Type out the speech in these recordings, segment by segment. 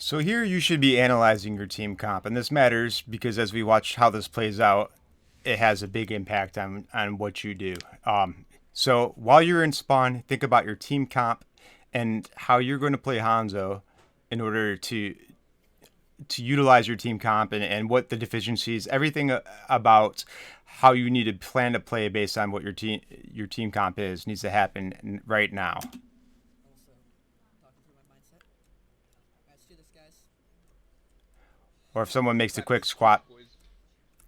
So here you should be analyzing your team comp, and this matters because as we watch how this plays out, it has a big impact on what you do. So while you're in spawn, think about your team comp and how you're going to play Hanzo in order to utilize your team comp and what the deficiencies, everything about how you need to plan to play based on what your team comp is needs to happen right now. Or if someone makes a quick swap,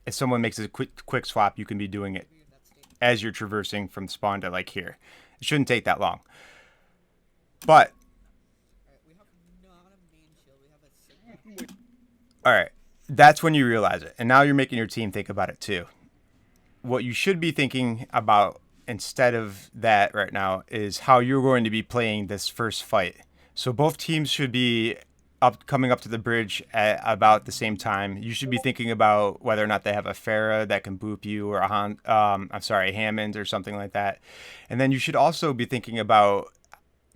if someone makes a quick swap, you can be doing it as you're traversing from spawn to like here. It shouldn't take that long. But all right, that's when you realize it. And now you're making your team think about it too. What you should be thinking about instead of that right now is how you're going to be playing this first fight. So both teams should be coming up to the bridge at about the same time. You should be thinking about whether or not they have a Farah that can boop you, or a Hammond or something like that. And then you should also be thinking about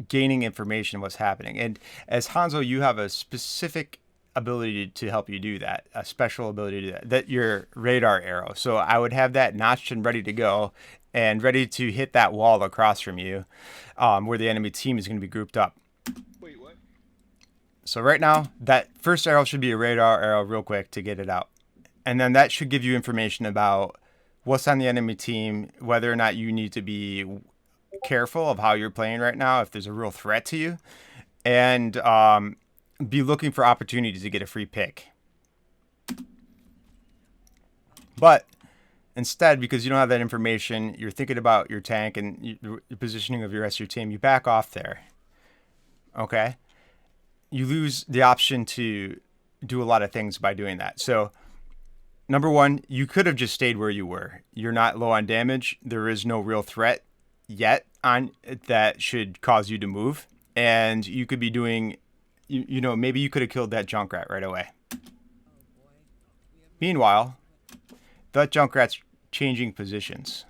gaining information what's happening. And as Hanzo, you have a specific ability to help you do that, a special ability to do that your radar arrow. So I would have that notched and ready to go and ready to hit that wall across from you, where the enemy team is going to be grouped up. Wait, what? So right now, that first arrow should be a radar arrow real quick to get it out. And then that should give you information about what's on the enemy team, whether or not you need to be careful of how you're playing right now, if there's a real threat to you, and be looking for opportunities to get a free pick. But instead, because you don't have that information, you're thinking about your tank and the positioning of your rest of your team, you back off there. Okay? You lose the option to do a lot of things by doing that. So, number one, you could have just stayed where you were. You're not low on damage. There is no real threat yet on that should cause you to move. And you could be doing, maybe you could have killed that Junkrat right away. Meanwhile, that Junkrat's changing positions.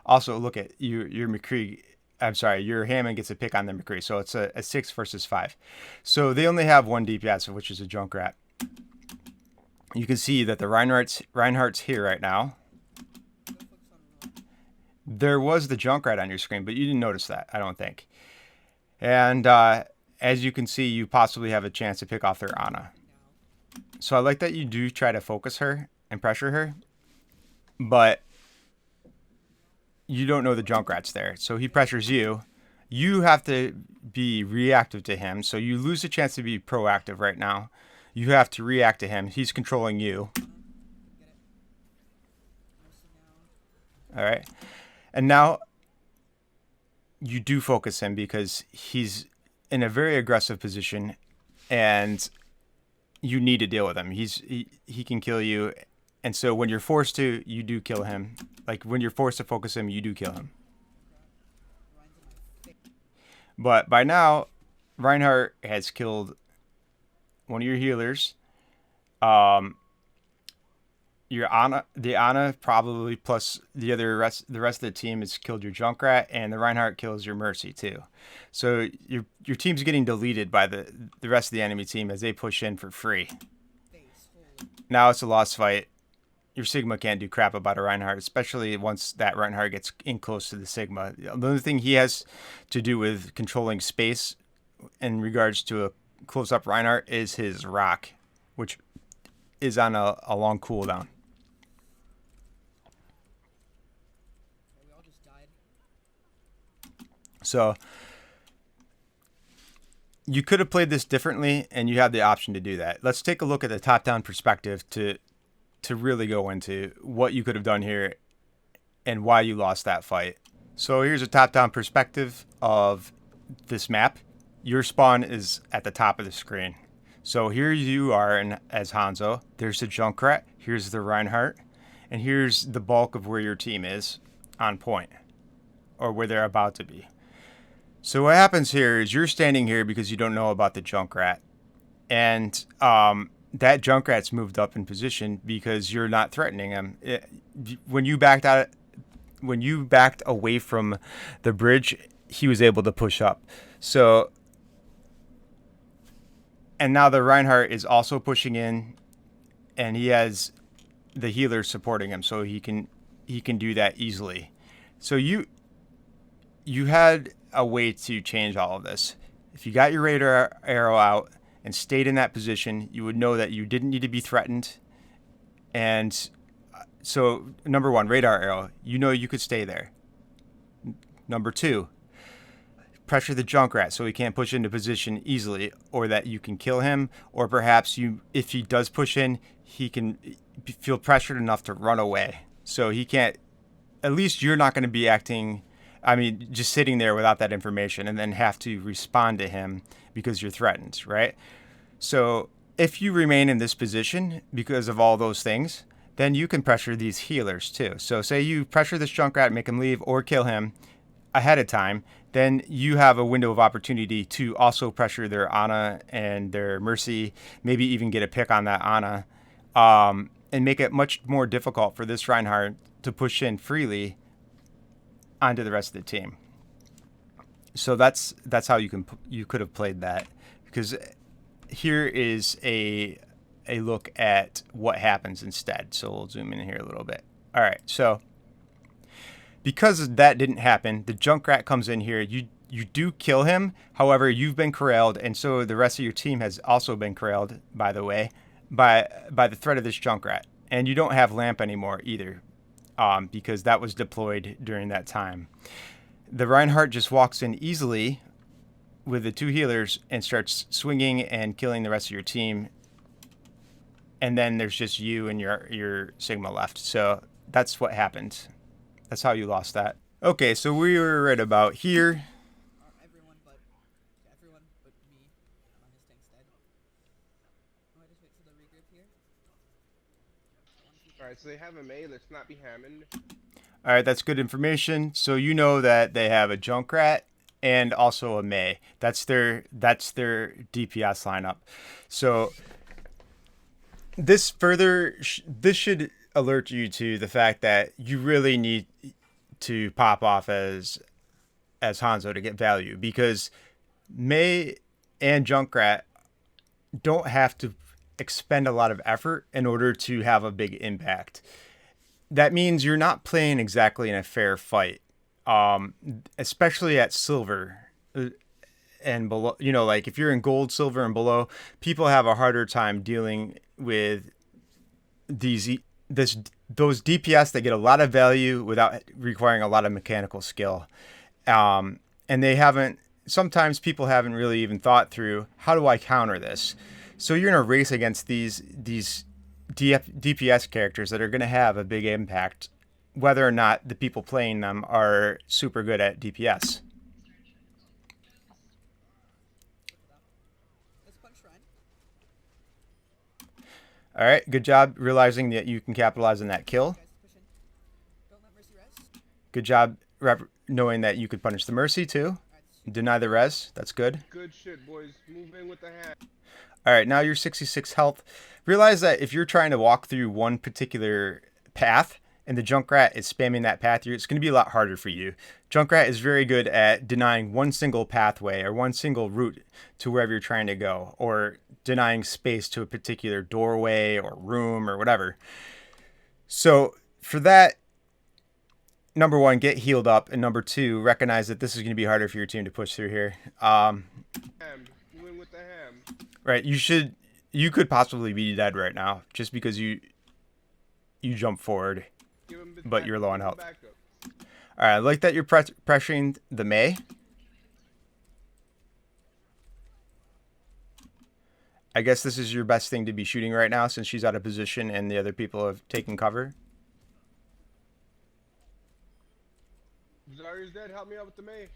Also, look at your McCree. I'm sorry, your Hammond gets a pick on the McCree, so it's a 6 versus 5. So they only have one DPS, which is a Junkrat. You can see that the Reinhardt's here right now. There was the Junkrat on your screen, but you didn't notice that, I don't think. And as you can see, you possibly have a chance to pick off their Ana. So I like that you do try to focus her and pressure her, but you don't know the Junkrat's there. So he pressures you. You have to be reactive to him. So you lose the chance to be proactive right now. You have to react to him. He's controlling you. All right. And now you do focus him because he's in a very aggressive position and you need to deal with him. He can kill you. And so when you're forced to, you do kill him. Like when you're forced to focus him, you do kill him. But by now, Reinhardt has killed one of your healers. Your Ana, the Ana probably plus the rest of the team has killed your Junkrat, and the Reinhardt kills your Mercy too. So your team's getting deleted by the rest of the enemy team as they push in for free. Now it's a lost fight. Your Sigma can't do crap about a Reinhardt, especially once that Reinhardt gets in close to the Sigma. The only thing he has to do with controlling space in regards to a close-up Reinhardt is his rock, which is on a long cooldown. So you could have played this differently, and you have the option to do that. Let's take a look at the top-down perspective to really go into what you could have done here and why you lost that fight. So here's a top-down perspective of this map. Your spawn is at the top of the screen. So here you are as Hanzo. There's the Junkrat. Here's the Reinhardt. And here's the bulk of where your team is on point, or where they're about to be. So what happens here is you're standing here because you don't know about the Junkrat. And that Junkrat's moved up in position because you're not threatening him. When you backed away from the bridge, he was able to push up. So And now the Reinhardt is also pushing in, and he has the healer supporting him, so he can do that easily. So you had a way to change all of this. If you got your radar arrow out and stayed in that position, you would know that you didn't need to be threatened. And so, number one, radar arrow, you know you could stay there. Number two, pressure the Junkrat so he can't push into position easily, or that you can kill him, or perhaps if he does push in, he can feel pressured enough to run away. So he can't, at least you're not going to be acting, just sitting there without that information and then have to respond to him because you're threatened, right? So if you remain in this position because of all those things, then you can pressure these healers too. So say you pressure this Junkrat, make him leave or kill him ahead of time, then you have a window of opportunity to also pressure their Ana and their Mercy, maybe even get a pick on that Ana, and make it much more difficult for this Reinhardt to push in freely onto the rest of the team. So that's how you could have played that, because here is a look at what happens instead. So we'll zoom in here a little bit. All right, so because that didn't happen, the Junkrat comes in here. You do kill him. However, you've been corralled, and so the rest of your team has also been corralled, by the way, by the threat of this Junkrat. And you don't have Lamp anymore either, because that was deployed during that time. The Reinhardt just walks in easily with the two healers and starts swinging and killing the rest of your team. And then there's just you and your Sigma left. So that's what happened. That's how you lost that. Okay, so we were right about here. Everyone but me on his tank's dead. I just wait for the regroup here. Alright, so they have a May, let's not be Hammond. All right, that's good information. So you know that they have a Junkrat and also a May. That's their DPS lineup. So this should alert you to the fact that you really need to pop off as Hanzo to get value, because May and Junkrat don't have to expend a lot of effort in order to have a big impact. That means you're not playing exactly in a fair fight, especially at silver and below. You know, like if you're in gold, silver, and below, people have a harder time dealing with those DPS that get a lot of value without requiring a lot of mechanical skill. And sometimes people haven't really even thought through, how do I counter this? So you're in a race against these DPS characters that are going to have a big impact, whether or not the people playing them are super good at DPS. All right, good job realizing that you can capitalize on that kill. Good job knowing that you could punish the Mercy too. Deny the res. That's good. Good shit, boys. Move in with the hand. All right, now you're 66 health. Realize that if you're trying to walk through one particular path and the Junkrat is spamming that path, it's going to be a lot harder for you. Junkrat is very good at denying one single pathway or one single route to wherever you're trying to go, or denying space to a particular doorway or room or whatever. So for that, number one, get healed up, and number two, recognize that this is going to be harder for your team to push through here. Right, you could possibly be dead right now just because you jump forward, but you're low on health. All right, I like that you're pressuring the May. I guess this is your best thing to be shooting right now since she's out of position and the other people have taken cover. Zarya's dead. Help me out with the May.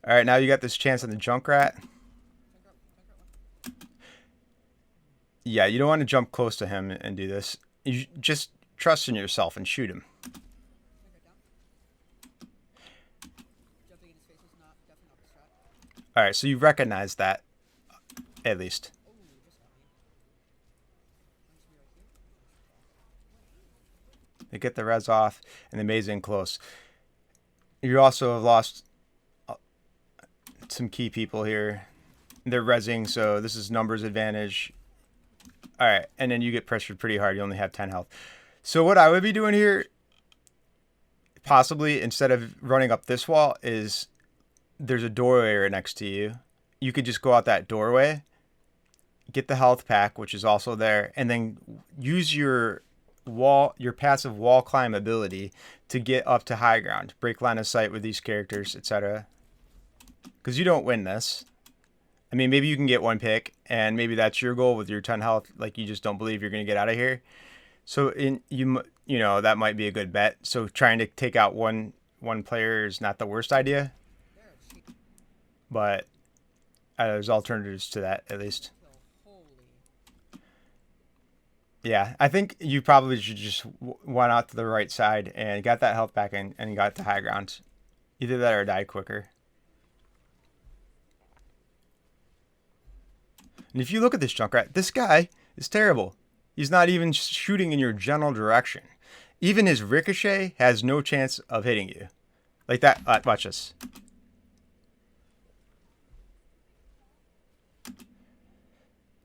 All right, now you got this chance on the Junkrat. Yeah, you don't want to jump close to him and do this. You just trust in yourself and shoot him. All right, so you recognize that, at least. They get the res off, and the May's in close. You also have lost some key people here. They're rezzing, so this is numbers advantage. All right, and then you get pressured pretty hard. You only have 10 health. So what I would be doing here, possibly instead of running up this wall, is there's a doorway right next to you. You could just go out that doorway, get the health pack, which is also there, and then use your passive wall climb ability to get up to high ground, break line of sight with these characters, etc. Because you don't win this. I mean, maybe you can get one pick, and maybe that's your goal with your 10 health. Like, you just don't believe you're going to get out of here. So you know that might be a good bet. So trying to take out one player is not the worst idea, but there's alternatives to that at least. Yeah, I think you probably should just went out to the right side and got that health back and got to high ground. Either that or die quicker. And if you look at this Junkrat, this guy is terrible. He's not even shooting in your general direction. Even his ricochet has no chance of hitting you. Like that. Watch this.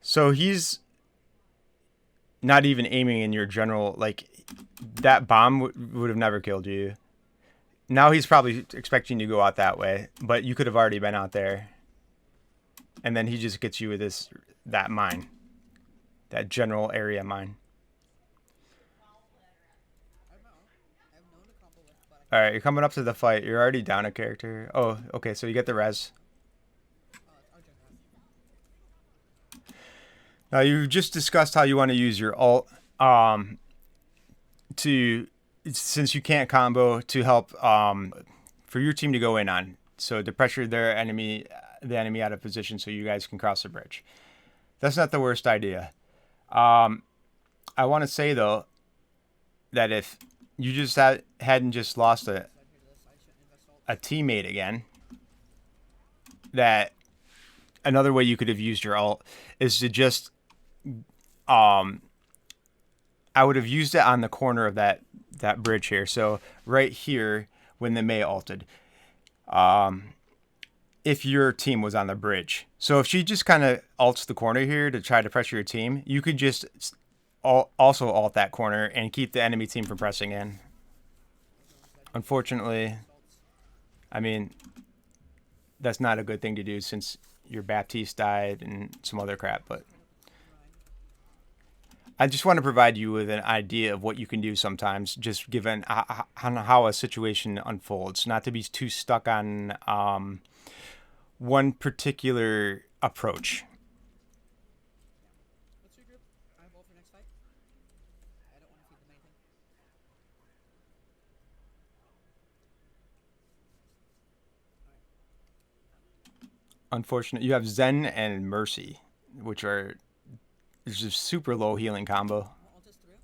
So he's not even aiming in your general, like, that bomb would have never killed you. Now he's probably expecting you to go out that way, but you could have already been out there. And then he just gets you with that mine. That general area mine. Alright, you're coming up to the fight. You're already down a character. Oh, okay, so you get the res. Now, you just discussed how you want to use your ult since you can't combo, to help for your team to go in on. So to pressure the enemy out of position so you guys can cross the bridge. That's not the worst idea. I want to say, though, that if you just hadn't just lost a teammate again, that another way you could have used your ult is to just I would have used it on the corner of that bridge here. So right here when the Mei ulted. If your team was on the bridge. So if she just kind of ults the corner here to try to pressure your team, you could just also ult that corner and keep the enemy team from pressing in. Unfortunately, I mean, that's not a good thing to do since your Baptiste died and some other crap, but I just want to provide you with an idea of what you can do sometimes, just given how a situation unfolds, not to be too stuck on one particular approach. Let's regroup. I have all for next fight. I don't want to feed them anything. Unfortunate. You have Zen and Mercy, which are just super low healing combo. Ult is through.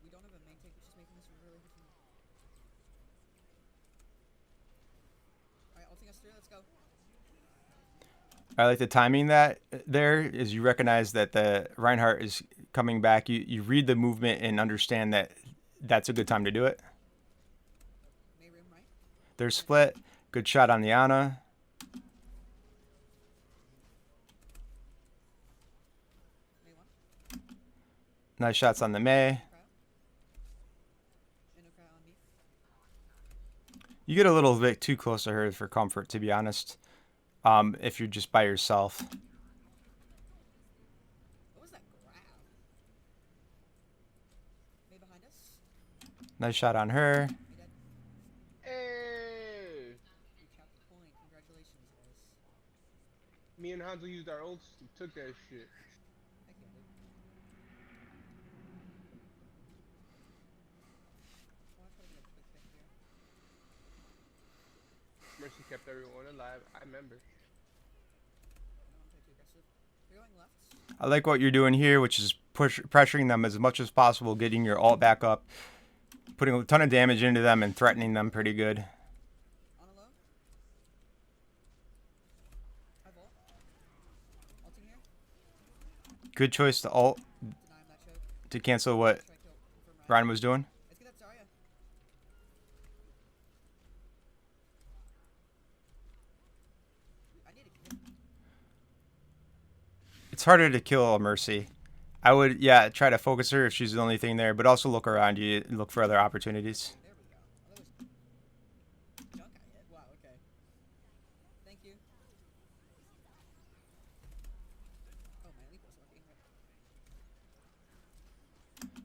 We don't have a main tank, which is making this really hard for me. Alright, ulting us through. Let's go. I like the timing that there is. You recognize that the Reinhardt is coming back. You read the movement and understand that that's a good time to do it. May room, right? They're split. Good shot on the Ana. May one. Nice shots on the Mei. Crowd on me. You get a little bit too close to her for comfort, to be honest. If you're just by yourself. What was that grab? May behind us. Nice shot on her. May dead. Hey! We capped the point. Congratulations, guys. Me and Hanzo used our ults and took that shit. I can't do. I want to try to get a quick pick here. Mercy kept everyone alive. I remember. I don't want to play too aggressive. We're going left. I like what you're doing here, which is pressuring them as much as possible, getting your ult back up, putting a ton of damage into them and threatening them pretty good. On a low. I vault. Ulting here. Good choice to ult Deny him that choke. to cancel what Try kill. Confirm right. Ryan was doing. Let's get that Zarya. It's harder to kill a Mercy. I would, yeah, try to focus her if she's the only thing there, but also look around you and look for other opportunities. There we go. Oh, that was junk I hit. Wow. Okay. Thank you. Oh, my leap was working.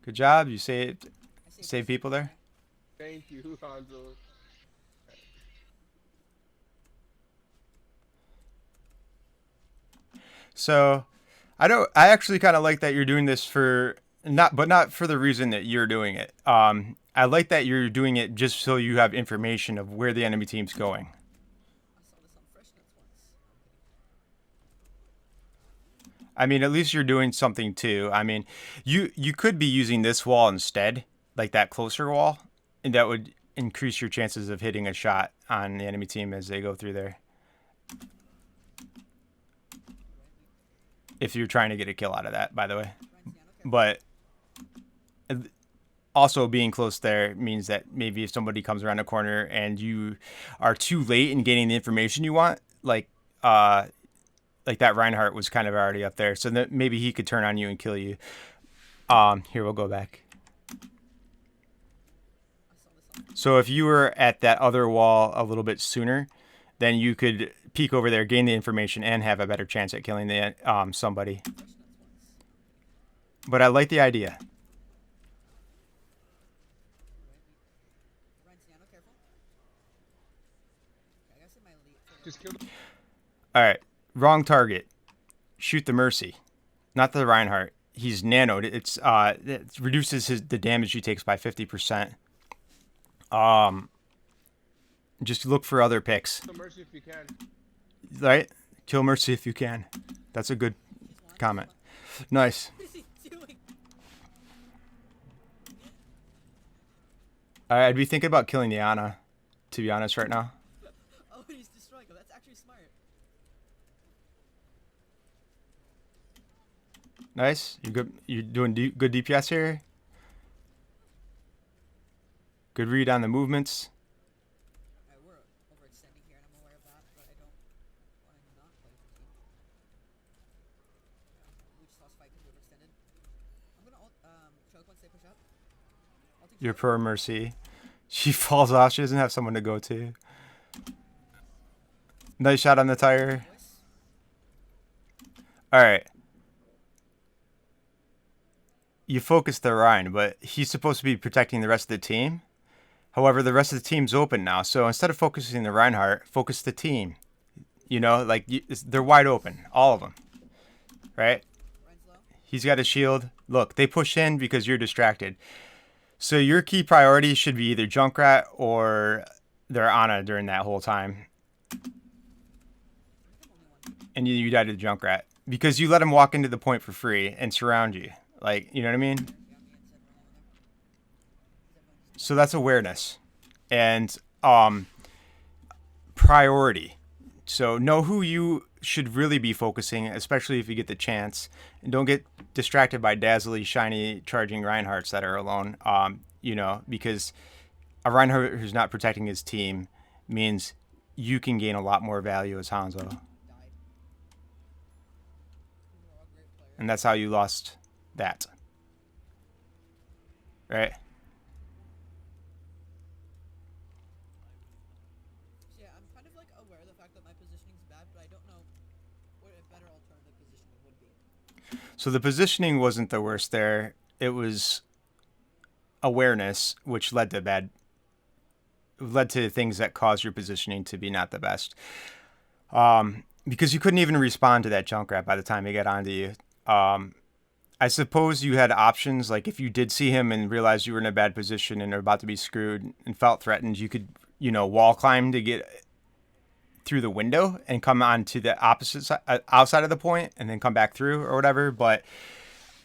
Good job. You saved I save people there. Thank you, Hanzo. So, I actually kind of like that you're doing this for not for the reason that you're doing it. I like that you're doing it just so you have information of where the enemy team's going. I saw this on Fresh Notes once. Okay. I mean, at least you're doing something too. I mean, you could be using this wall instead, like that closer wall, and that would increase your chances of hitting a shot on the enemy team as they go through there. If you're trying to get a kill out of that, by the way. But also being close there means that maybe if somebody comes around a corner and you are too late in getting the information you want, like that Reinhardt was kind of already up there, so that maybe he could turn on you and kill you. Here, we'll go back. So if you were at that other wall a little bit sooner, then you could peek over there, gain the information, and have a better chance at killing the somebody. But I like the idea. Just kill the All right, wrong target. Shoot the Mercy, not the Reinhardt. He's nanoed. It reduces the damage he takes by 50%. Just look for other picks. Mercy if you can. Right? Kill Mercy if you can. That's a good comment. Nice. What is he doing? I'd be thinking about killing the Ana, to be honest, right now. Oh, he's destroying him. That's actually smart. Nice. You good? You doing good DPS here? Good read on the movements. We're overextending here, and I'm aware of that, but I don't want to not play for team. We just lost fight because we overextended. I'm gonna choke once they push up. Your poor Mercy. She falls off. She doesn't have someone to go to. Nice shot on the tire. All right. You focus the Ryan, but he's supposed to be protecting the rest of the team. However, the rest of the team's open now. So instead of focusing the Reinhardt, focus the team. You know, like they're wide open, all of them. Right? He's got a shield. Look, they push in because you're distracted. So your key priority should be either Junkrat or their Ana during that whole time. And you died to the Junkrat because you let him walk into the point for free and surround you. Like, you know what I mean? So that's awareness and priority. So know who you should really be focusing, especially if you get the chance. And don't get distracted by dazzly, shiny, charging Reinhardts that are alone. You know, because a Reinhardt who's not protecting his team means you can gain a lot more value as Hanzo. And that's how you lost that. Right? Yeah, I'm kind of like aware of the fact that my positioning's bad, but I don't know what a better alternative positioning would be. So the positioning wasn't the worst there. It was awareness, which led to things that caused your positioning to be not the best. Because you couldn't even respond to that Junkrat by the time he got onto you. I suppose you had options, like if you did see him and realized you were in a bad position and are about to be screwed and felt threatened, you could, wall climb to get through the window and come on to the opposite side, outside of the point, and then come back through or whatever. But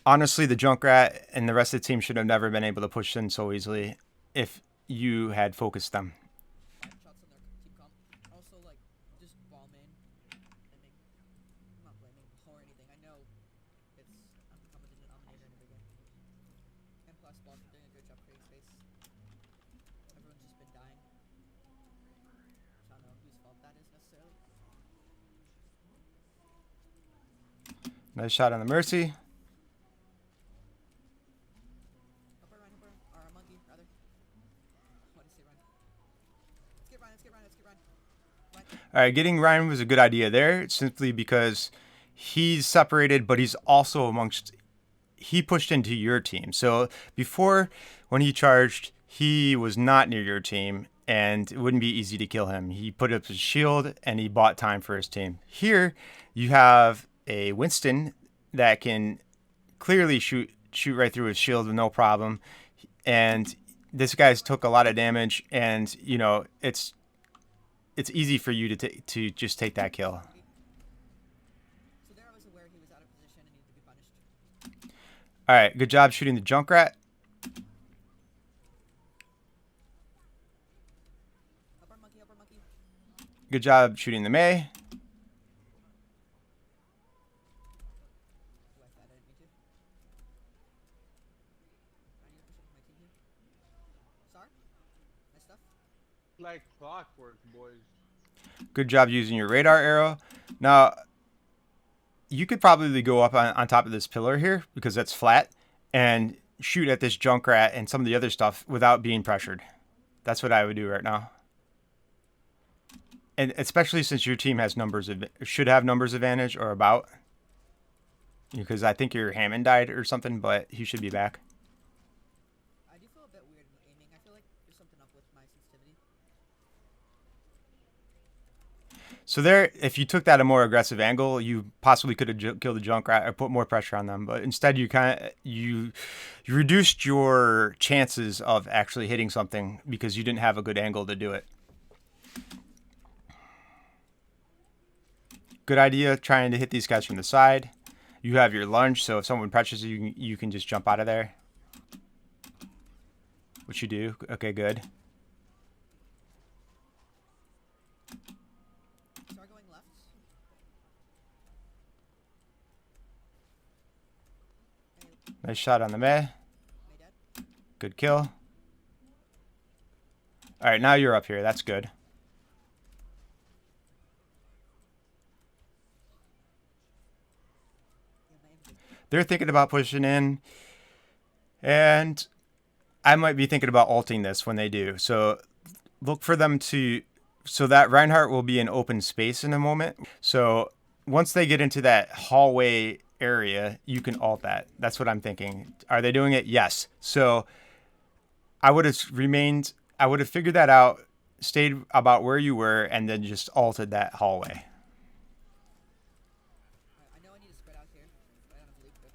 honestly, the Junkrat and the rest of the team should have never been able to push in so easily if you had focused them. Shots on their team comp. Also, like, just bomb in and make. I'm not blaming or anything. I know I'm a common denominator in a big game. And plus, boss are doing a good job creating space. Everyone's just been dying. So I don't know whose fault that is necessarily. Nice shot on the Mercy. Help her run, or a monkey, rather. What do you say, run? Let's get Ryan, let's get Ryan, let's get Ryan. All right, getting Ryan was a good idea there, simply because he's separated, but he's also amongst. He pushed into your team. So before, when he charged, he was not near your team, and it wouldn't be easy to kill him. He put up his shield, and he bought time for his team. Here, you have a Winston that can clearly shoot right through his shield with no problem, and this guy's took a lot of damage, and you know it's easy for you to just take that kill. So there I was aware he was out of position and needed to be punished. All right, good job shooting the Junkrat. Help our monkey, help our monkey. Good job shooting the Mei. Ooh, I thought I didn't mean to. I need to push up my team here. Sar? Nice stuff. Like clockwork, boys. Good job using your radar arrow. Now, you could probably go up on top of this pillar here because that's flat and shoot at this Junkrat and some of the other stuff without being pressured. That's what I would do right now. And especially since your team has should have numbers advantage or about. Because I think your Hammond died or something, but he should be back. I do feel a bit weird aiming. I feel like there's something up with my sensitivity. So there, if you took that a more aggressive angle, you possibly could have killed the Junkrat or put more pressure on them. But instead, you reduced your chances of actually hitting something because you didn't have a good angle to do it. Good idea trying to hit these guys from the side. You have your lunge, so if someone pressures you, you can just jump out of there. Which you do. Okay, good. Start going left. Nice shot on the Mei. May dead. Good kill. All right, now you're up here. That's good. Yeah, my aim's good. They're thinking about pushing in, and I might be thinking about ulting this when they do. So look for them to, so that Reinhardt will be in open space in a moment. So once they get into that hallway area, you can ult that. That's what I'm thinking. Are they doing it? Yes. So I would have figured that out, stayed about where you were, and then just ulted that hallway. Alright, I know I need to spread out here. But I don't have loot, but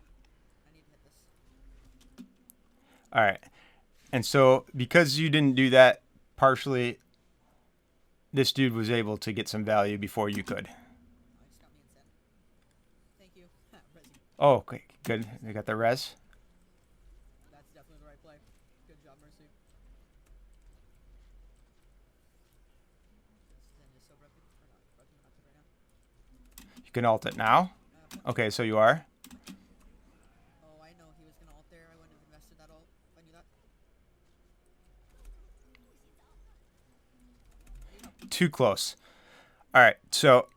I need to hit this. All right. And so because you didn't do that partially, this dude was able to get some value before you could. Oh, it just got me instead. Thank you. Resi. Oh, okay, good. They got the res. That's definitely the right play. Good job, Mercy. This is so broken. Or not broken, not right now. You can ult it now. Okay, so you are. Oh, I know he was gonna ult there. I wouldn't have invested that ult if I knew that. Too close. All right, so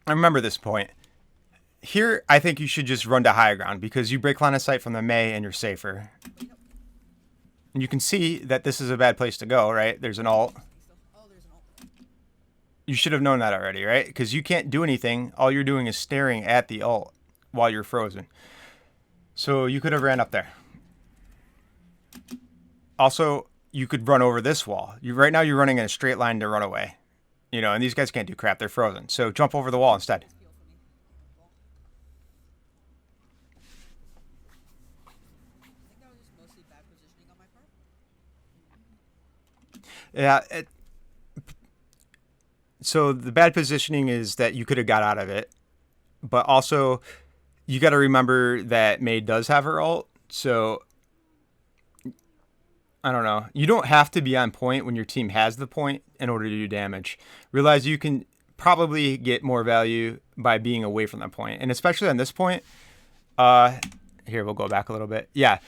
I remember this point. Here, I think you should just run to high ground because you break line of sight from the Mei and you're safer. Wait, no. And you can see that this is a bad place to go, right? There's an ult. Oh, there's an ult. You should have known that already, right? Because you can't do anything. All you're doing is staring at the ult while you're frozen. So you could have ran up there. Also, you could run over this wall. Right now you're running in a straight line to run away. You know, and these guys can't do crap. They're frozen. So jump over the wall instead. Heal for me. Well, I think that was just mostly bad positioning on my part. Yeah. So the bad positioning is that you could have got out of it. But also, you got to remember that Mei does have her ult. So, I don't know. You don't have to be on point when your team has the point in order to do damage. Realize you can probably get more value by being away from that point. And especially on this point, here, we'll go back a little bit. Yeah.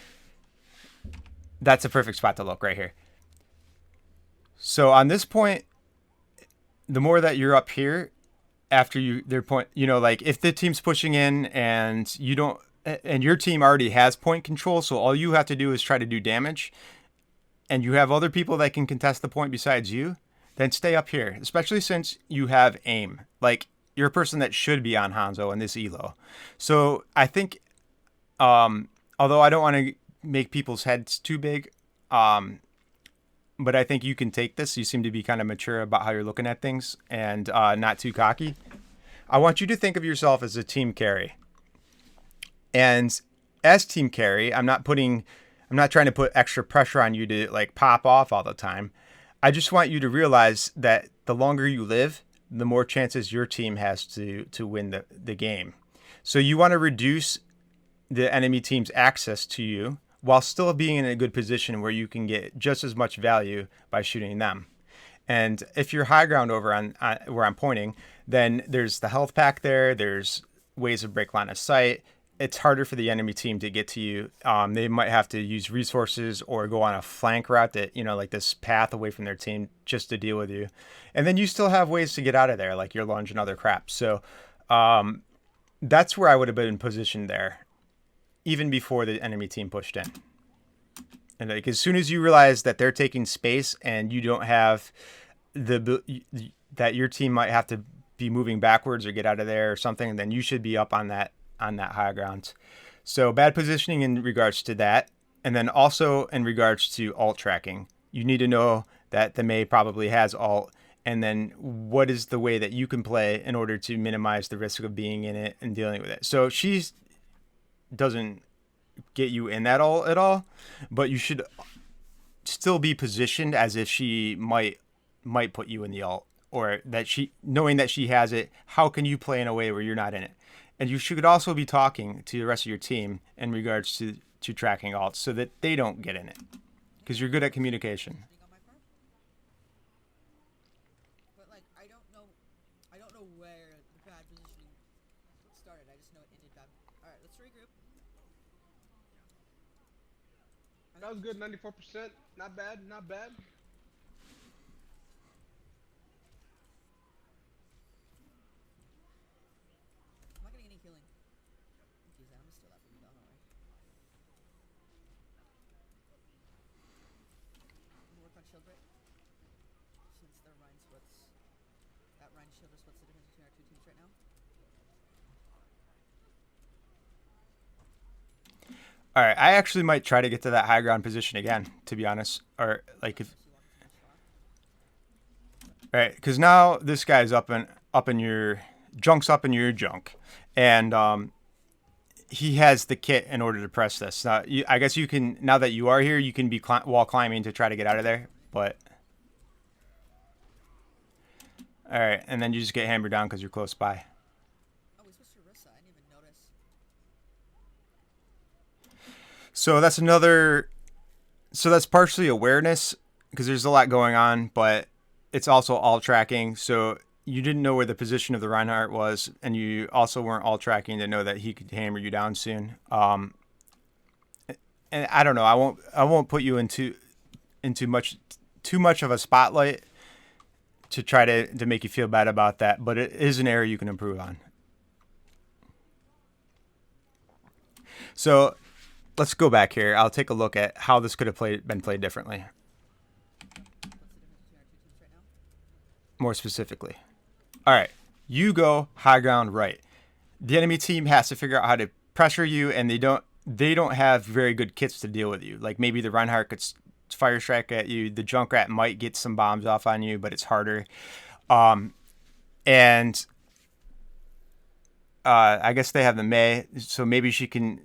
That's a perfect spot to look right here. So on this point, the more that you're up here after their point, like if the team's pushing in and you don't, and your team already has point control, so all you have to do is try to do damage, and you have other people that can contest the point besides you, then stay up here, especially since you have aim. Like, you're a person that should be on Hanzo in this elo. So I think, although I don't want to make people's heads too big, but I think you can take this. You seem to be kind of mature about how you're looking at things and not too cocky. I want you to think of yourself as a team carry. And as team carry, I'm not trying to put extra pressure on you to like pop off all the time. I just want you to realize that the longer you live, the more chances your team has to win the game. So you want to reduce the enemy team's access to you while still being in a good position where you can get just as much value by shooting them. And if you're high ground over on where I'm pointing, then there's the health pack there. There's ways to break line of sight. It's harder for the enemy team to get to you. They might have to use resources or go on a flank route that, like this path away from their team just to deal with you. And then you still have ways to get out of there, like your lunge and other crap. So that's where I would have been positioned there, even before the enemy team pushed in. And like as soon as you realize that they're taking space and you don't have that your team might have to be moving backwards or get out of there or something, then you should be up on that high ground. So bad positioning in regards to that. And then also in regards to alt tracking, you need to know that the Mei probably has alt, and then what is the way that you can play in order to minimize the risk of being in it and dealing with it. So she doesn't get you in that alt at all, but you should still be positioned as if she might put you in the alt, or that knowing that she has it, how can you play in a way where you're not in it? And you should also be talking to the rest of your team in regards to tracking alts so that they don't get in it, because you're good at communication. On my part. But like I don't know where the bad positioning started. I just know it ended bad. Alright, let's regroup. That was good, 94%. Not bad, not bad. I'm not getting any healing. Jeez, I'm still that from down, alright. I'm gonna work on shield break. Since the Rhine splits. That Rhine shield is what's the difference between our two teams right now. All right, I actually might try to get to that high ground position again, to be honest. Or like if, all right, because now this guy's up in your junk, and he has the kit in order to press this. Now, I guess you can, now that you are here, you can be wall climbing to try to get out of there. But all right, and then you just get hammered down because you're close by. Oh, we switched to Rissa. I didn't even notice. So that's partially awareness, because there's a lot going on, but it's also all tracking. So you didn't know where the position of the Reinhardt was, and you also weren't all tracking to know that he could hammer you down soon. And I don't know. I won't put you into too much of a spotlight to try to make you feel bad about that, but it is an area you can improve on. So let's go back here. I'll take a look at how this could have been played differently. What's the difference between our two teams right now? More specifically. All right, you go high ground right. The enemy team has to figure out how to pressure you, and they don't have very good kits to deal with you. Like maybe the Reinhardt could fire strike at you. The Junkrat might get some bombs off on you, but it's harder. And I guess they have the Mei, so maybe she can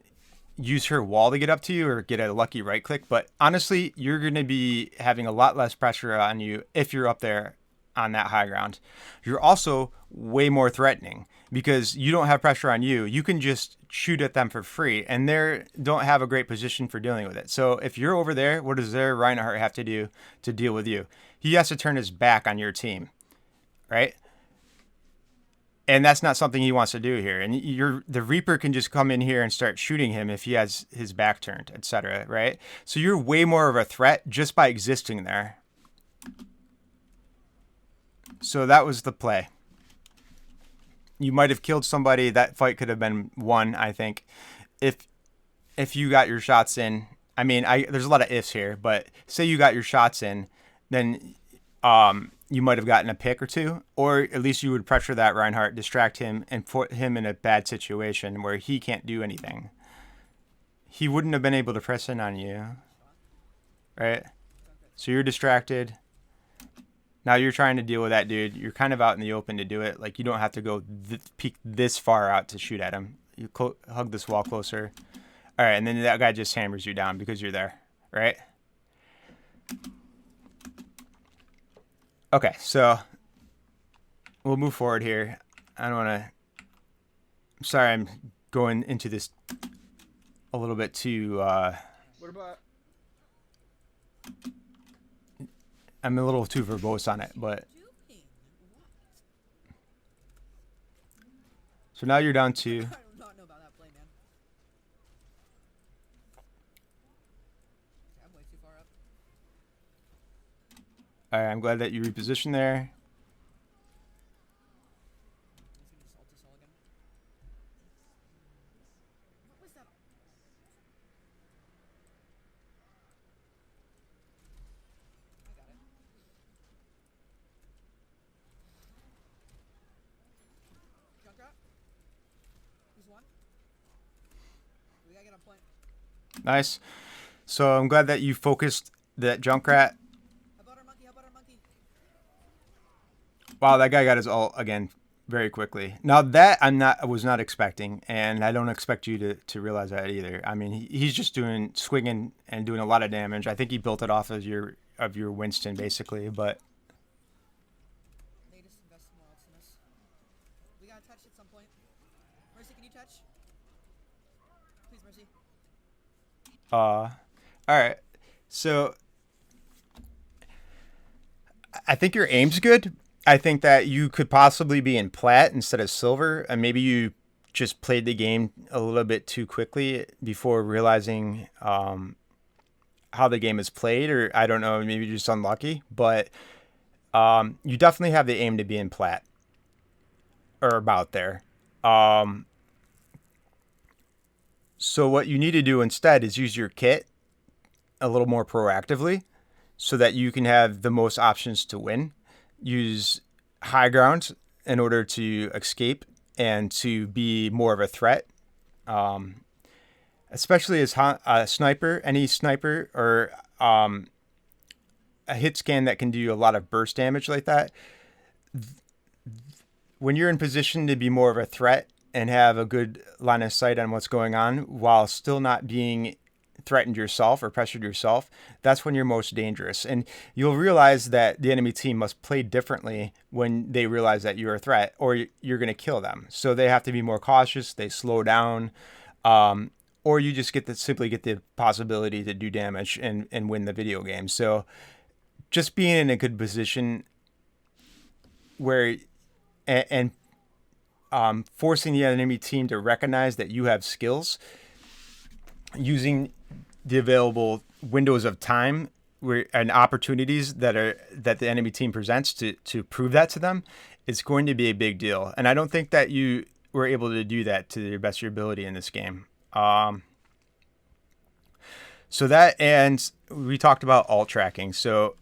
use her wall to get up to you or get a lucky right click. But honestly, you're going to be having a lot less pressure on you if you're up there on that high ground. You're also way more threatening because you don't have pressure on you. You can just shoot at them for free, and they don't have a great position for dealing with it. So if you're over there, what does their Reinhardt have to do to deal with you? He has to turn his back on your team, right? And that's not something he wants to do here. And the Reaper can just come in here and start shooting him if he has his back turned, etc., right? So you're way more of a threat just by existing there. So that was the play. you might have killed somebody. That fight could have been won, I think, if you got your shots in. I mean, there's a lot of ifs here, but say you got your shots in, then you might have gotten a pick or two, or at least you would pressure that Reinhardt, distract him, and put him in a bad situation where he can't do anything. He wouldn't have been able to press in on you, right? So you're distracted. Now you're trying to deal with that dude. You're kind of out in the open to do it. Like, you don't have to go peek this far out to shoot at him. You hug this wall closer. All right, and then that guy just hammers you down because you're there, right? Okay, so we'll move forward here. I don't want to... I'm sorry I'm going into this a little bit too... What about? I'm a little too verbose on it, but... So now you're down to... I do not know about that play, man. Okay, I'm way too far up. All right, I'm glad that you repositioned there. He's gonna just ult us all again. What was that? I got it. Junkrat? He's one. We gotta get on point. Nice. So I'm glad that you focused that Junkrat. How about our monkey? How about our monkey? Wow, that guy got his ult again very quickly. Now that I was not expecting, and I don't expect you to realize that either. I mean, he's just swinging and doing a lot of damage. I think he built it off of your Winston basically, but They just invest more ults in us. We gotta touch at some point. Mercy, can you touch? Please, Mercy. all right. So I think your aim's good. I think that you could possibly be in plat instead of silver, and maybe you just played the game a little bit too quickly before realizing how the game is played, or I don't know, maybe you're just unlucky. But you definitely have the aim to be in plat or about there. So what you need to do instead is use your kit a little more proactively so that you can have the most options to win. Use high ground in order to escape and to be more of a threat. Especially as a sniper, any sniper, or a hit scan that can do a lot of burst damage like that. When you're in position to be more of a threat and have a good line of sight on what's going on while still not being threatened yourself or pressured yourself, that's when you're most dangerous. And you'll realize that the enemy team must play differently when they realize that you're a threat or you're going to kill them. So they have to be more cautious. They slow down, or you just simply get the possibility to do damage and win the video game. So just being in a good position where and forcing the enemy team to recognize that you have skills, using the available windows of time and opportunities that the enemy team presents to prove that to them, is going to be a big deal. And I don't think that you were able to do that to the best of your ability in this game. So that, and we talked about alt tracking. So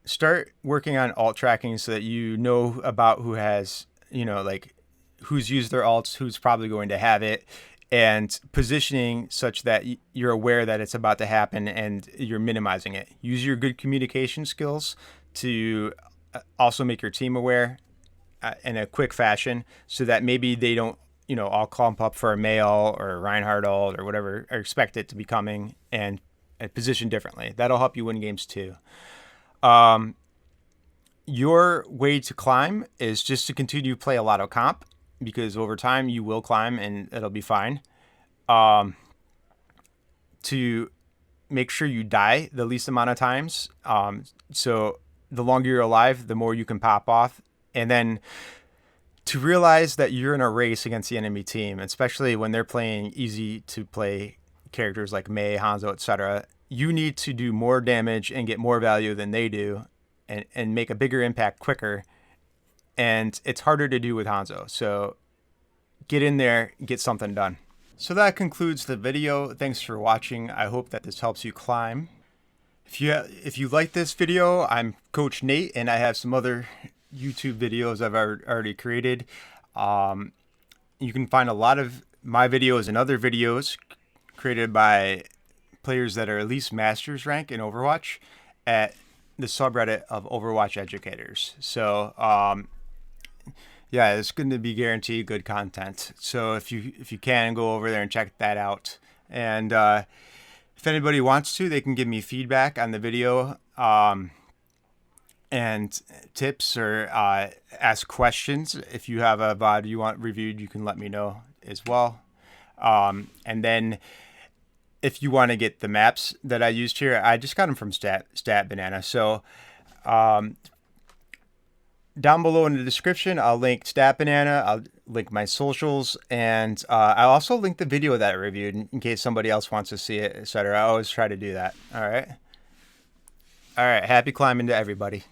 start working on alt tracking so that you know about who has, like who's used their alts, who's probably going to have it, and positioning such that you're aware that it's about to happen and you're minimizing it. Use your good communication skills to also make your team aware in a quick fashion so that maybe they don't, all clump up for a Mail or a Reinhardt ult or whatever, or expect it to be coming, and position differently. That'll help you win games too. Your way to climb is just to continue to play a lot of comp, because over time you will climb and it'll be fine. To make sure you die the least amount of times. So the longer you're alive, the more you can pop off. And then to realize that you're in a race against the enemy team, especially when they're playing easy to play characters like Mei, Hanzo, etc. You need to do more damage and get more value than they do, and make a bigger impact quicker. and it's harder to do with Hanzo. So get in there, get something done. So that concludes the video. Thanks for watching. I hope that this helps you climb. If you like this video, I'm Coach Nate, and I have some other YouTube videos I've already created. You can find a lot of my videos and other videos created by players that are at least Masters rank in Overwatch at the subreddit of Overwatch Educators. So yeah, it's going to be guaranteed good content. So if you can, go over there and check that out. And if anybody wants to, they can give me feedback on the video and tips, or ask questions. If you have a VoD you want reviewed, you can let me know as well. And then if you want to get the maps that I used here, I just got them from Stat Banana. So down below in the description, I'll link Stat Banana, I'll link my socials, and I'll also link the video that I reviewed in case somebody else wants to see it, etc. I always try to do that. All right. Happy climbing to everybody.